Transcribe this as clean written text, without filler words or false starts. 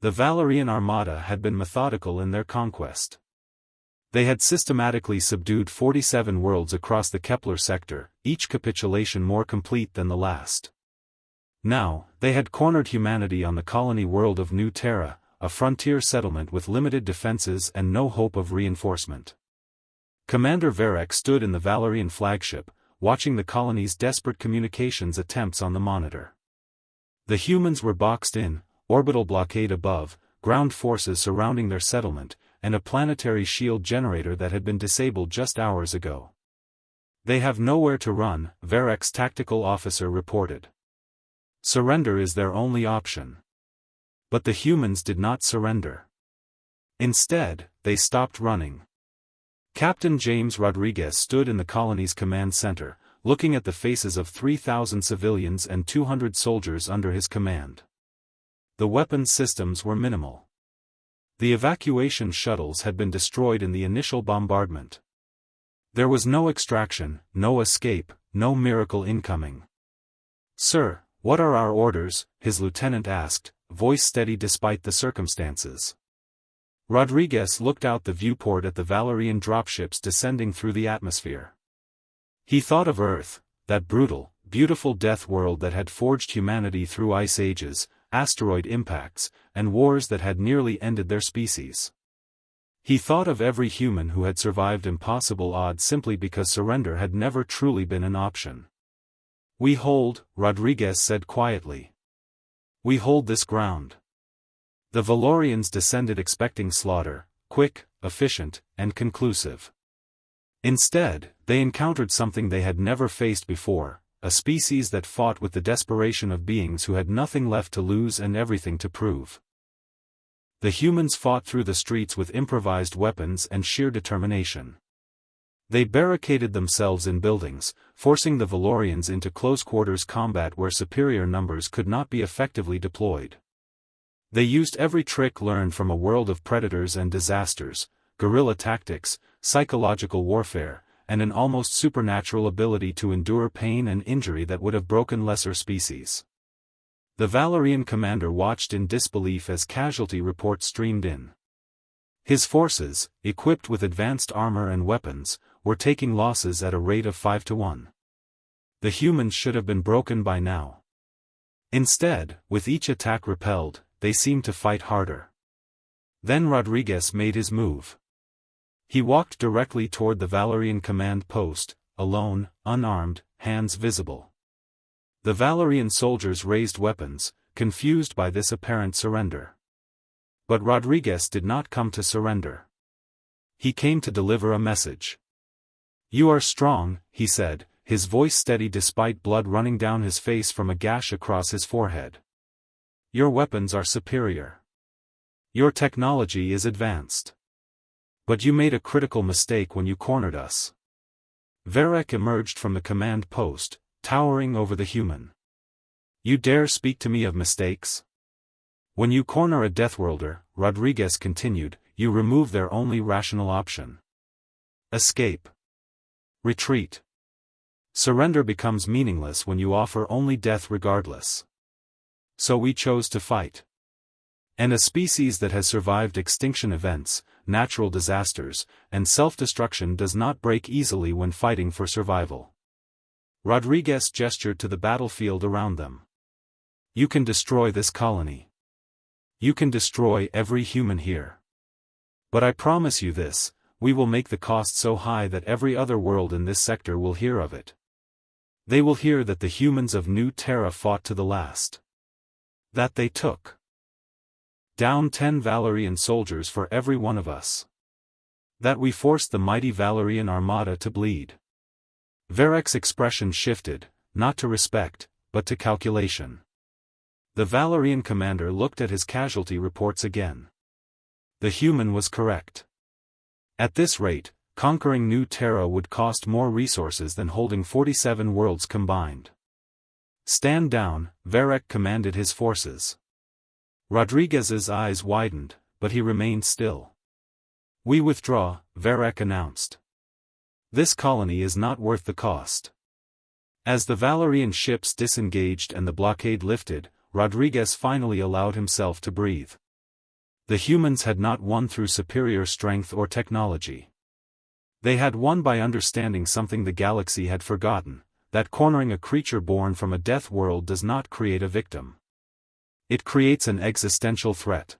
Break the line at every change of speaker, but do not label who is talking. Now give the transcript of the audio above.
The Valerian armada had been methodical in their conquest. They had systematically subdued 47 worlds across the Kepler sector, each capitulation more complete than the last. Now, they had cornered humanity on the colony world of New Terra, a frontier settlement with limited defenses and no hope of reinforcement. Commander Varek stood in the Valerian flagship, watching the colony's desperate communications attempts on the monitor. The humans were boxed in, orbital blockade above, ground forces surrounding their settlement, and a planetary shield generator that had been disabled just hours ago. They have nowhere to run, Varek's tactical officer reported. Surrender is their only option. But the humans did not surrender. Instead, they stopped running. Captain James Rodriguez stood in the colony's command center, looking at the faces of 3,000 civilians and 200 soldiers under his command. The weapons systems were minimal. The evacuation shuttles had been destroyed in the initial bombardment. There was no extraction, no escape, no miracle incoming. "Sir, what are our orders?" his lieutenant asked, voice steady despite the circumstances. Rodriguez looked out the viewport at the Valerian dropships descending through the atmosphere. He thought of Earth, that brutal, beautiful death world that had forged humanity through ice ages, asteroid impacts, and wars that had nearly ended their species. He thought of every human who had survived impossible odds simply because surrender had never truly been an option. "We hold," Rodriguez said quietly. "We hold this ground." The Valorians descended expecting slaughter, quick, efficient, and conclusive. Instead, they encountered something they had never faced before, a species that fought with the desperation of beings who had nothing left to lose and everything to prove. The humans fought through the streets with improvised weapons and sheer determination. They barricaded themselves in buildings, forcing the Valorians into close-quarters combat where superior numbers could not be effectively deployed. They used every trick learned from a world of predators and disasters, guerrilla tactics, psychological warfare, and an almost supernatural ability to endure pain and injury that would have broken lesser species. The Valerian commander watched in disbelief as casualty reports streamed in. His forces, equipped with advanced armor and weapons, were taking losses at a rate of 5-1. The humans should have been broken by now. Instead, with each attack repelled, they seemed to fight harder. Then Rodriguez made his move. He walked directly toward the Valerian command post, alone, unarmed, hands visible. The Valerian soldiers raised weapons, confused by this apparent surrender. But Rodriguez did not come to surrender. He came to deliver a message. "You are strong," he said, his voice steady despite blood running down his face from a gash across his forehead. "Your weapons are superior. Your technology is advanced. But you made a critical mistake when you cornered us." Varek emerged from the command post, towering over the human. "You dare speak to me of mistakes? When you corner a Deathworlder," Rodriguez continued, "you remove their only rational option. Escape. Retreat. Surrender becomes meaningless when you offer only death regardless. So we chose to fight. And a species that has survived extinction events, natural disasters, and self-destruction does not break easily when fighting for survival." Rodriguez gestured to the battlefield around them. "You can destroy this colony. You can destroy every human here. But I promise you this, we will make the cost so high that every other world in this sector will hear of it. They will hear that the humans of New Terra fought to the last. That they took down 10 Valerian soldiers for every one of us. That we forced the mighty Valerian armada to bleed." Varek's expression shifted, not to respect, but to calculation. The Valerian commander looked at his casualty reports again. The human was correct. At this rate, conquering New Terra would cost more resources than holding 47 worlds combined. "Stand down," Varek commanded his forces. Rodriguez's eyes widened, but he remained still. "We withdraw," Varek announced. "This colony is not worth the cost." As the Valerian ships disengaged and the blockade lifted, Rodriguez finally allowed himself to breathe. The humans had not won through superior strength or technology. They had won by understanding something the galaxy had forgotten, that cornering a creature born from a death world does not create a victim. It creates an existential threat.